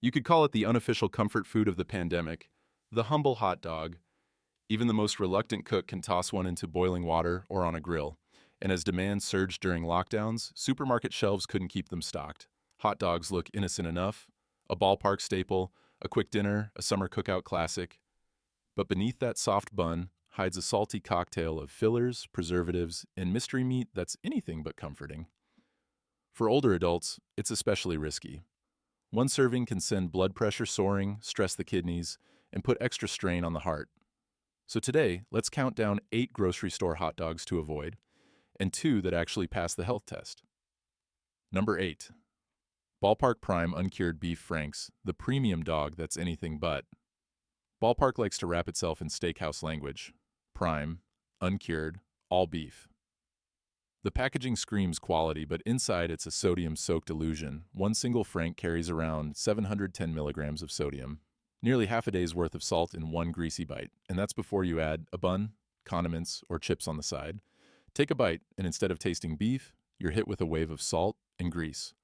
You could call it the unofficial comfort food of the pandemic, the humble hot dog. Even the most reluctant cook can toss one into boiling water or on a grill. And as demand surged during lockdowns, supermarket shelves couldn't keep them stocked. Hot dogs look innocent enough, a ballpark staple, a quick dinner, a summer cookout classic. But beneath that soft bun hides a salty cocktail of fillers, preservatives, and mystery meat that's anything but comforting. For older adults, it's especially risky. One serving can send blood pressure soaring, stress the kidneys, and put extra strain on the heart. So today, let's count down 8 grocery store hot dogs to avoid, and 2 that actually pass the health test. Number 8. Ballpark Prime Uncured Beef Franks, the premium dog that's anything but. Ballpark likes to wrap itself in steakhouse language. Prime, uncured, all beef. The packaging screams quality, but inside it's a sodium-soaked illusion. One single frank carries around 710 milligrams of sodium, nearly half a day's worth of salt in one greasy bite, and that's before you add a bun, condiments, or chips on the side. Take a bite, and instead of tasting beef, you're hit with a wave of salt and grease.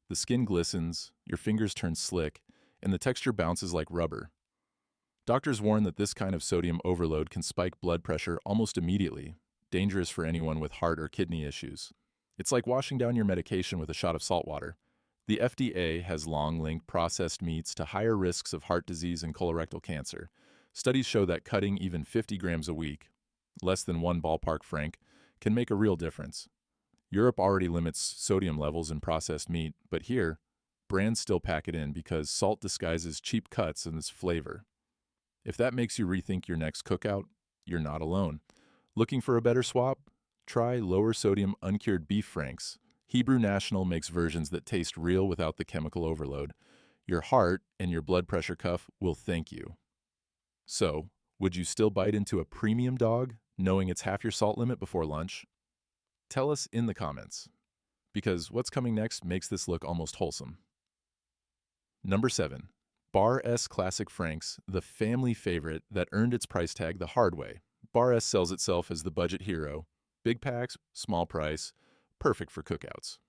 The skin glistens, your fingers turn slick, and the texture bounces like rubber. Doctors warn that this kind of sodium overload can spike blood pressure almost immediately, dangerous for anyone with heart or kidney issues. It's like washing down your medication with a shot of salt water. The FDA has long linked processed meats to higher risks of heart disease and colorectal cancer. Studies show that cutting even 50 grams a week, less than one ballpark frank, can make a real difference. Europe already limits sodium levels in processed meat, but here, brands still pack it in because salt disguises cheap cuts and its flavor. If that makes you rethink your next cookout, you're not alone. Looking for a better swap? Try lower sodium uncured beef franks. Hebrew National makes versions that taste real without the chemical overload. Your heart and your blood pressure cuff will thank you. So, would you still bite into a premium dog, knowing it's half your salt limit before lunch? Tell us in the comments, because what's coming next makes this look almost wholesome. Number 7. Bar S Classic Franks, the family favorite that earned its price tag the hard way. Bar S sells itself as the budget hero. Big packs, small price, perfect for cookouts.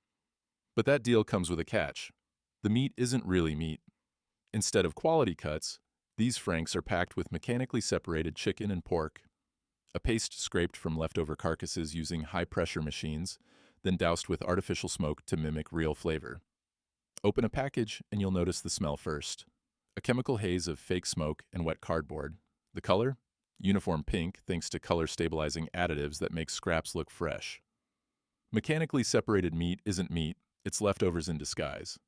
But that deal comes with a catch. The meat isn't really meat. Instead of quality cuts, these franks are packed with mechanically separated chicken and pork, a paste scraped from leftover carcasses using high-pressure machines, then doused with artificial smoke to mimic real flavor. Open a package and you'll notice the smell first. A chemical haze of fake smoke and wet cardboard. The color? Uniform pink, thanks to color-stabilizing additives that make scraps look fresh. Mechanically separated meat isn't meat, it's leftovers in disguise.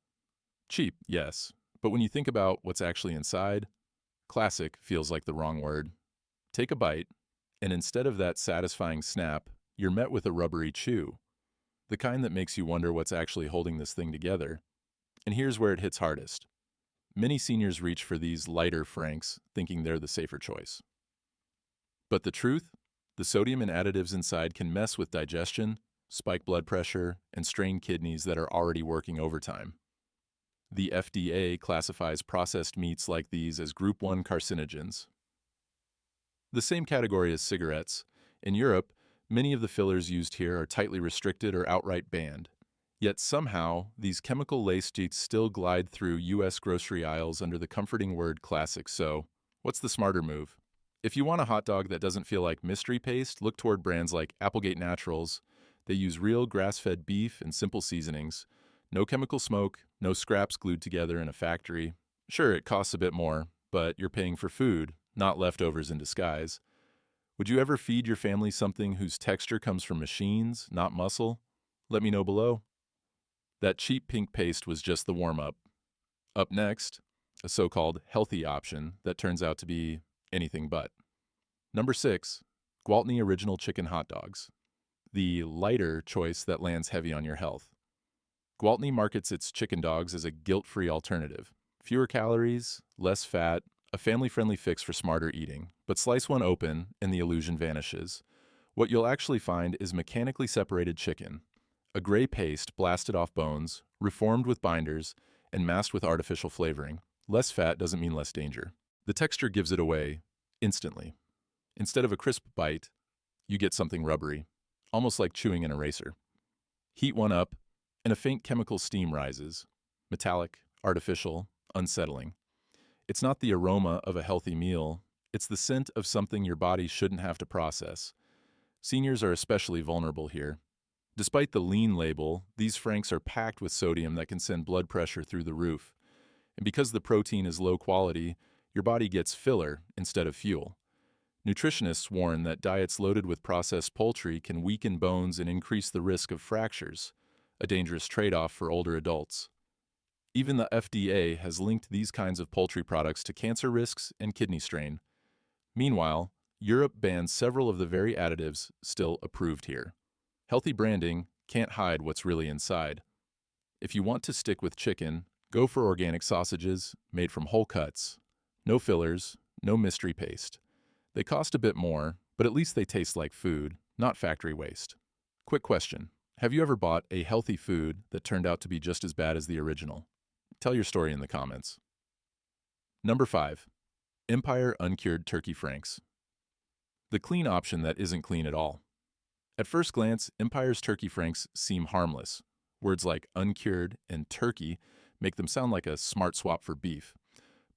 Cheap, yes, but when you think about what's actually inside, classic feels like the wrong word. Take a bite, and instead of that satisfying snap, you're met with a rubbery chew. The kind that makes you wonder what's actually holding this thing together. And here's where it hits hardest. Many seniors reach for these lighter franks, thinking they're the safer choice. But the truth? The sodium and additives inside can mess with digestion, spike blood pressure, and strain kidneys that are already working overtime. The FDA classifies processed meats like these as Group 1 carcinogens. The same category as cigarettes. In Europe, many of the fillers used here are tightly restricted or outright banned. Yet somehow, these chemical-laced cheats still glide through U.S. grocery aisles under the comforting word classic. So, what's the smarter move? If you want a hot dog that doesn't feel like mystery paste, look toward brands like Applegate Naturals. They use real grass-fed beef and simple seasonings. No chemical smoke, no scraps glued together in a factory. Sure, it costs a bit more, but you're paying for food, not leftovers in disguise. Would you ever feed your family something whose texture comes from machines, not muscle? Let me know below. That cheap pink paste was just the warm-up. Up next, a so-called healthy option that turns out to be anything but. Number 6, Gwaltney Original Chicken Hot Dogs. The lighter choice that lands heavy on your health. Gwaltney markets its chicken dogs as a guilt-free alternative. Fewer calories, less fat, a family-friendly fix for smarter eating. But slice one open and the illusion vanishes. What you'll actually find is mechanically separated chicken. A gray paste blasted off bones, reformed with binders, and masked with artificial flavoring. Less fat doesn't mean less danger. The texture gives it away instantly. Instead of a crisp bite, you get something rubbery, almost like chewing an eraser. Heat one up, and a faint chemical steam rises. Metallic, artificial, unsettling. It's not the aroma of a healthy meal, it's the scent of something your body shouldn't have to process. Seniors are especially vulnerable here. Despite the lean label, these franks are packed with sodium that can send blood pressure through the roof. And because the protein is low quality, your body gets filler instead of fuel. Nutritionists warn that diets loaded with processed poultry can weaken bones and increase the risk of fractures, a dangerous trade-off for older adults. Even the FDA has linked these kinds of poultry products to cancer risks and kidney strain. Meanwhile, Europe bans several of the very additives still approved here. Healthy branding can't hide what's really inside. If you want to stick with chicken, go for organic sausages made from whole cuts. No fillers, no mystery paste. They cost a bit more, but at least they taste like food, not factory waste. Quick question. Have you ever bought a healthy food that turned out to be just as bad as the original? Tell your story in the comments. Number 5. Empire Uncured Turkey Franks. The clean option that isn't clean at all. At first glance, Empire's turkey franks seem harmless. Words like uncured and turkey make them sound like a smart swap for beef.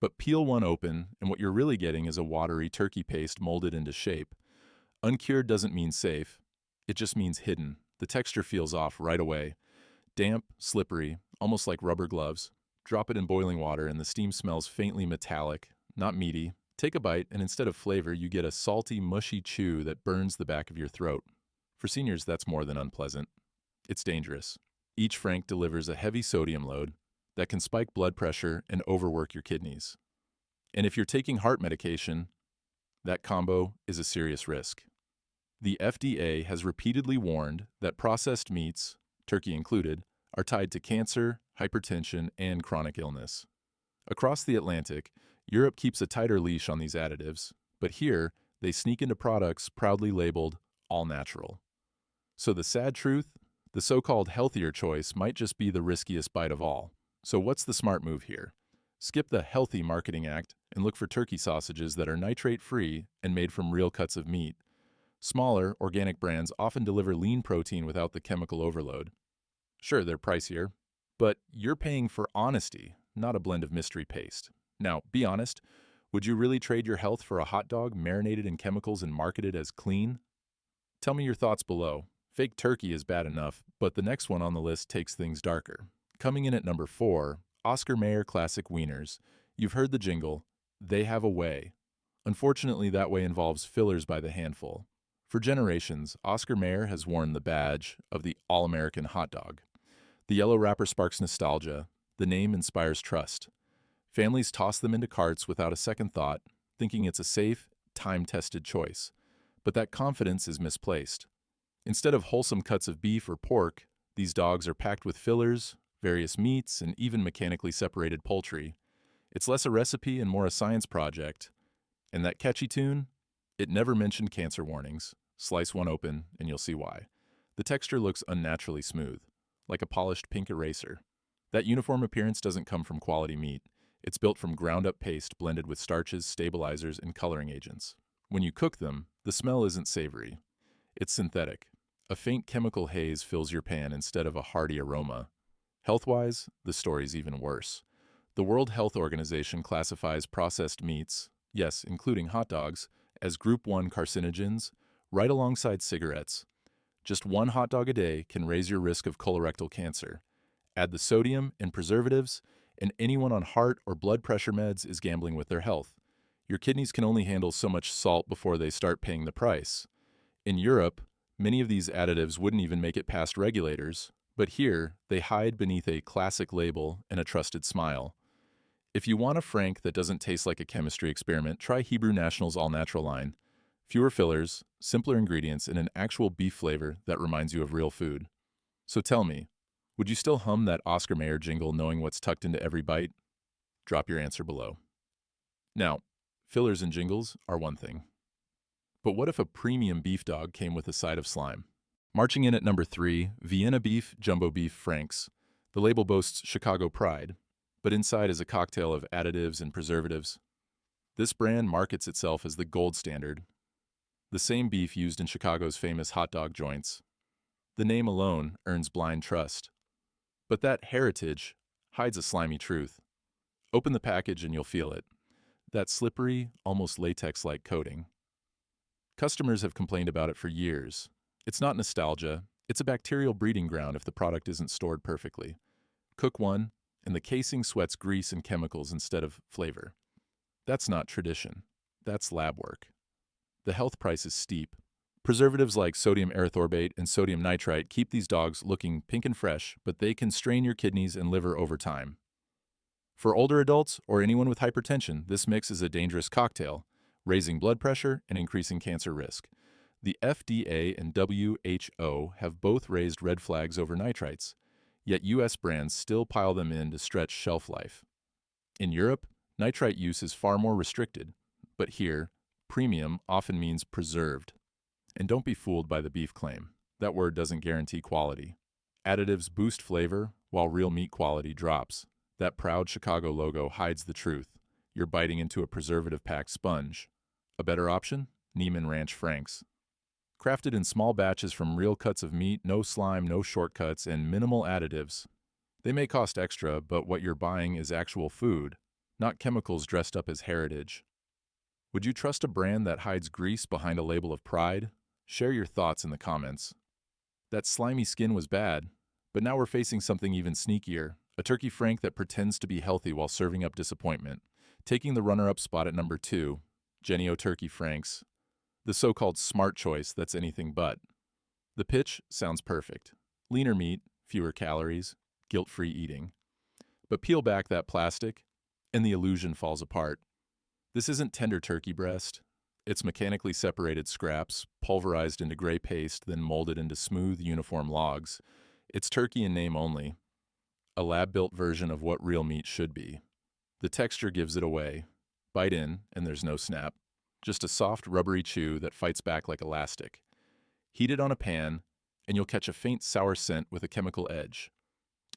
But peel one open, and what you're really getting is a watery turkey paste molded into shape. Uncured doesn't mean safe. It just means hidden. The texture feels off right away. Damp, slippery, almost like rubber gloves. Drop it in boiling water and the steam smells faintly metallic, not meaty. Take a bite and instead of flavor, you get a salty, mushy chew that burns the back of your throat. For seniors, that's more than unpleasant. It's dangerous. Each frank delivers a heavy sodium load that can spike blood pressure and overwork your kidneys. And if you're taking heart medication, that combo is a serious risk. The FDA has repeatedly warned that processed meats, turkey included, are tied to cancer, hypertension, and chronic illness. Across the Atlantic, Europe keeps a tighter leash on these additives, but here they sneak into products proudly labeled all natural. So the sad truth, the so-called healthier choice might just be the riskiest bite of all. So what's the smart move here? Skip the healthy marketing act and look for turkey sausages that are nitrate-free and made from real cuts of meat. Smaller, organic brands often deliver lean protein without the chemical overload. Sure, they're pricier, but you're paying for honesty, not a blend of mystery paste. Now, be honest, would you really trade your health for a hot dog marinated in chemicals and marketed as clean? Tell me your thoughts below. Fake turkey is bad enough, but the next one on the list takes things darker. Coming in at number 4, Oscar Mayer Classic Wieners. You've heard the jingle, they have a way. Unfortunately, that way involves fillers by the handful. For generations, Oscar Mayer has worn the badge of the all-American hot dog. The yellow wrapper sparks nostalgia. The name inspires trust. Families toss them into carts without a second thought, thinking it's a safe, time-tested choice. But that confidence is misplaced. Instead of wholesome cuts of beef or pork, these dogs are packed with fillers, various meats, and even mechanically separated poultry. It's less a recipe and more a science project. And that catchy tune? It never mentioned cancer warnings. Slice one open, and you'll see why. The texture looks unnaturally smooth, like a polished pink eraser. That uniform appearance doesn't come from quality meat. It's built from ground-up paste blended with starches, stabilizers, and coloring agents. When you cook them, the smell isn't savory. It's synthetic. A faint chemical haze fills your pan instead of a hearty aroma. Health-wise, the story's even worse. The World Health Organization classifies processed meats, yes, including hot dogs, as Group 1 carcinogens, right alongside cigarettes. Just one hot dog a day can raise your risk of colorectal cancer. Add the sodium and preservatives, and anyone on heart or blood pressure meds is gambling with their health. Your kidneys can only handle so much salt before they start paying the price. In Europe, many of these additives wouldn't even make it past regulators, but here they hide beneath a classic label and a trusted smile. If you want a frank that doesn't taste like a chemistry experiment, try Hebrew National's all-natural line. Fewer fillers, simpler ingredients, and an actual beef flavor that reminds you of real food. So tell me, would you still hum that Oscar Mayer jingle knowing what's tucked into every bite? Drop your answer below. Now, fillers and jingles are one thing. But what if a premium beef dog came with a side of slime? Marching in at number 3, Vienna Beef Jumbo Beef Franks. The label boasts Chicago pride, but inside is a cocktail of additives and preservatives. This brand markets itself as the gold standard, the same beef used in Chicago's famous hot dog joints. The name alone earns blind trust. But that heritage hides a slimy truth. Open the package and you'll feel it. That slippery, almost latex-like coating. Customers have complained about it for years. It's not nostalgia, it's a bacterial breeding ground if the product isn't stored perfectly. Cook one, and the casing sweats grease and chemicals instead of flavor. That's not tradition. That's lab work. The health price is steep. Preservatives like sodium erythorbate and sodium nitrite keep these dogs looking pink and fresh, but they can strain your kidneys and liver over time. For older adults or anyone with hypertension, this mix is a dangerous cocktail, raising blood pressure and increasing cancer risk. The FDA and WHO have both raised red flags over nitrites, yet U.S. brands still pile them in to stretch shelf life. In Europe, nitrite use is far more restricted, but here, premium often means preserved. And don't be fooled by the beef claim. That word doesn't guarantee quality. Additives boost flavor, while real meat quality drops. That proud Chicago logo hides the truth. You're biting into a preservative-packed sponge. A better option? Neiman Ranch Franks. Crafted in small batches from real cuts of meat, no slime, no shortcuts, and minimal additives. They may cost extra, but what you're buying is actual food, not chemicals dressed up as heritage. Would you trust a brand that hides grease behind a label of pride? Share your thoughts in the comments. That slimy skin was bad, but now we're facing something even sneakier, a turkey frank that pretends to be healthy while serving up disappointment. Taking the runner-up spot at number 2, Jennie-O Turkey Franks, the so-called smart choice that's anything but. The pitch sounds perfect. Leaner meat, fewer calories, guilt-free eating. But peel back that plastic, and the illusion falls apart. This isn't tender turkey breast. It's mechanically separated scraps, pulverized into gray paste, then molded into smooth, uniform logs. It's turkey in name only. A lab-built version of what real meat should be. The texture gives it away. Bite in, and there's no snap. Just a soft, rubbery chew that fights back like elastic. Heat it on a pan, and you'll catch a faint sour scent with a chemical edge.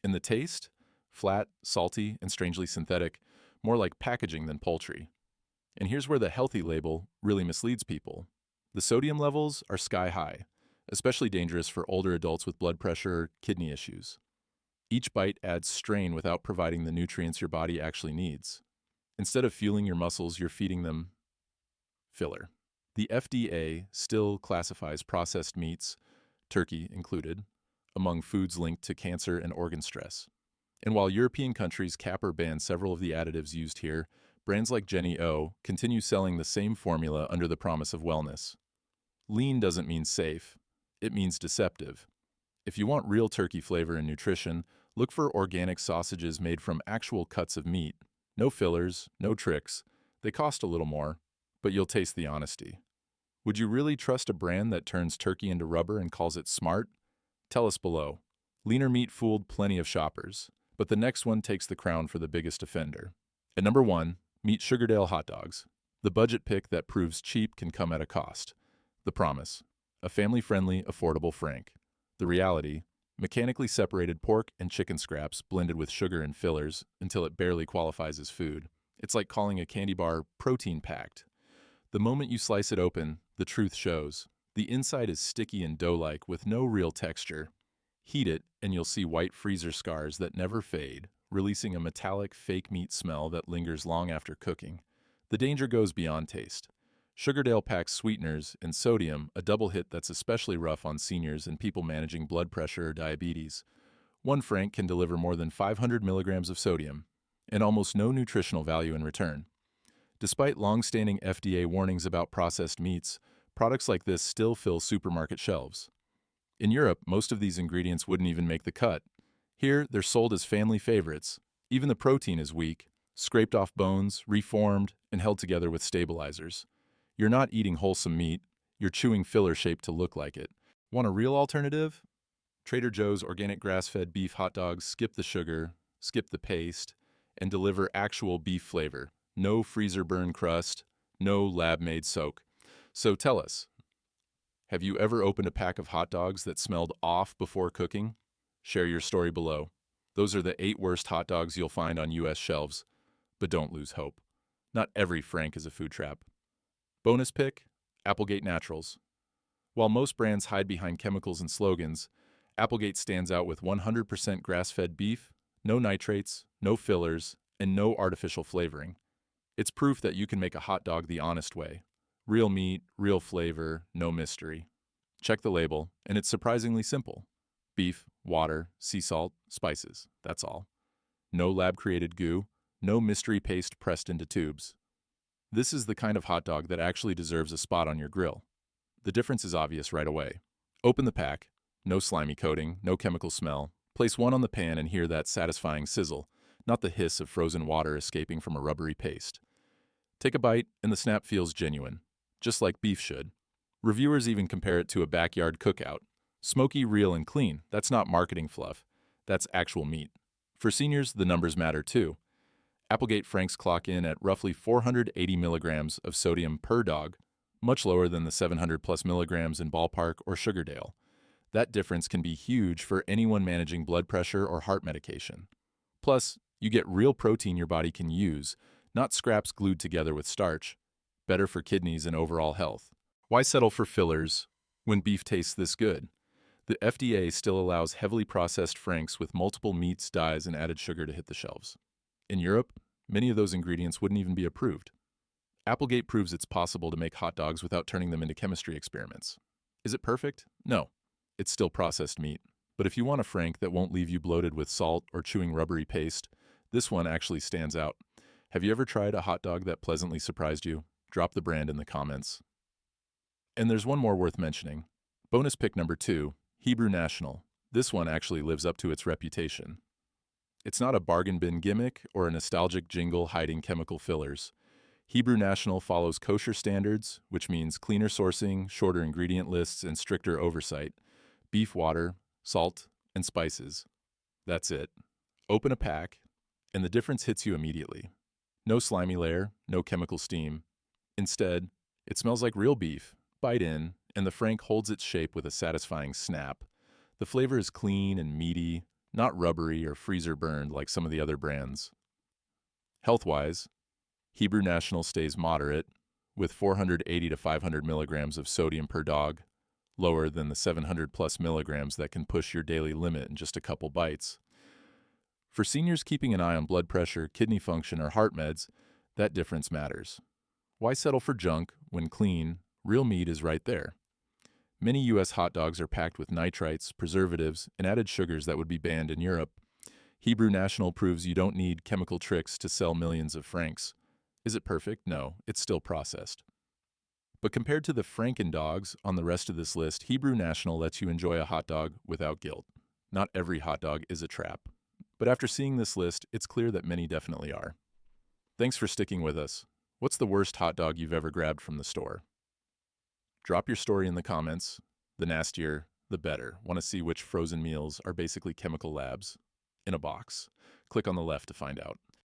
And the taste? Flat, salty, and strangely synthetic, more like packaging than poultry. And here's where the healthy label really misleads people. The sodium levels are sky high, especially dangerous for older adults with blood pressure or kidney issues. Each bite adds strain without providing the nutrients your body actually needs. Instead of fueling your muscles, you're feeding them filler. The FDA still classifies processed meats, turkey included, among foods linked to cancer and organ stress. And while European countries cap or ban several of the additives used here, brands like Jennie-O continue selling the same formula under the promise of wellness. Lean doesn't mean safe, it means deceptive. If you want real turkey flavor and nutrition, look for organic sausages made from actual cuts of meat. No fillers, no tricks. They cost a little more, but you'll taste the honesty. Would you really trust a brand that turns turkey into rubber and calls it smart? Tell us below. Leaner meat fooled plenty of shoppers, but the next one takes the crown for the biggest offender. At number 1, meet Sugardale hot dogs. The budget pick that proves cheap can come at a cost. The promise: a family-friendly, affordable frank. The reality: mechanically separated pork and chicken scraps blended with sugar and fillers until it barely qualifies as food. It's like calling a candy bar protein-packed. The moment you slice it open, the truth shows. The inside is sticky and dough-like with no real texture. Heat it, and you'll see white freezer scars that never fade, releasing a metallic, fake meat smell that lingers long after cooking. The danger goes beyond taste. Sugardale packs sweeteners and sodium, a double hit that's especially rough on seniors and people managing blood pressure or diabetes. One frank can deliver more than 500 milligrams of sodium, and almost no nutritional value in return. Despite long-standing FDA warnings about processed meats, products like this still fill supermarket shelves. In Europe, most of these ingredients wouldn't even make the cut. Here, they're sold as family favorites. Even the protein is weak, scraped off bones, reformed, and held together with stabilizers. You're not eating wholesome meat, you're chewing filler shaped to look like it. Want a real alternative? Trader Joe's organic grass-fed beef hot dogs skip the sugar, skip the paste, and deliver actual beef flavor. No freezer burn crust, no lab-made soak. So tell us, have you ever opened a pack of hot dogs that smelled off before cooking? Share your story below. Those are the 8 worst hot dogs you'll find on U.S. shelves. But don't lose hope. Not every frank is a food trap. Bonus pick: Applegate Naturals. While most brands hide behind chemicals and slogans, Applegate stands out with 100% grass-fed beef, no nitrates, no fillers, and no artificial flavoring. It's proof that you can make a hot dog the honest way. Real meat, real flavor, no mystery. Check the label, and it's surprisingly simple. Beef, water, sea salt, spices, that's all. No lab-created goo, no mystery paste pressed into tubes. This is the kind of hot dog that actually deserves a spot on your grill. The difference is obvious right away. Open the pack, no slimy coating, no chemical smell. Place one on the pan and hear that satisfying sizzle, not the hiss of frozen water escaping from a rubbery paste. Take a bite, and the snap feels genuine, just like beef should. Reviewers even compare it to a backyard cookout. Smoky, real, and clean. That's not marketing fluff. That's actual meat. For seniors, the numbers matter too. Applegate Franks clock in at roughly 480 milligrams of sodium per dog, much lower than the 700 plus milligrams in Ballpark or Sugardale. That difference can be huge for anyone managing blood pressure or heart medication. Plus, you get real protein your body can use, not scraps glued together with starch. Better for kidneys and overall health. Why settle for fillers when beef tastes this good? The FDA still allows heavily processed Franks with multiple meats, dyes, and added sugar to hit the shelves. In Europe, many of those ingredients wouldn't even be approved. Applegate proves it's possible to make hot dogs without turning them into chemistry experiments. Is it perfect? No. It's still processed meat. But if you want a Frank that won't leave you bloated with salt or chewing rubbery paste, this one actually stands out. Have you ever tried a hot dog that pleasantly surprised you? Drop the brand in the comments. And there's one more worth mentioning. Bonus pick number 2, Hebrew National. This one actually lives up to its reputation. It's not a bargain bin gimmick or a nostalgic jingle hiding chemical fillers. Hebrew National follows kosher standards, which means cleaner sourcing, shorter ingredient lists, and stricter oversight. Beef water, salt, and spices. That's it. Open a pack, and the difference hits you immediately. No slimy layer, no chemical steam. Instead, it smells like real beef. Bite in, and the Frank holds its shape with a satisfying snap. The flavor is clean and meaty, not rubbery or freezer burned like some of the other brands. Health-wise, Hebrew National stays moderate, with 480 to 500 milligrams of sodium per dog, lower than the 700 plus milligrams that can push your daily limit in just a couple bites. For seniors keeping an eye on blood pressure, kidney function, or heart meds, that difference matters. Why settle for junk when clean, real meat is right there? Many U.S. hot dogs are packed with nitrites, preservatives, and added sugars that would be banned in Europe. Hebrew National proves you don't need chemical tricks to sell millions of Franks. Is it perfect? No, it's still processed. But compared to the Franken dogs on the rest of this list, Hebrew National lets you enjoy a hot dog without guilt. Not every hot dog is a trap. But after seeing this list, it's clear that many definitely are. Thanks for sticking with us. What's the worst hot dog you've ever grabbed from the store? Drop your story in the comments. The nastier, the better. Want to see which frozen meals are basically chemical labs in a box? Click on the left to find out.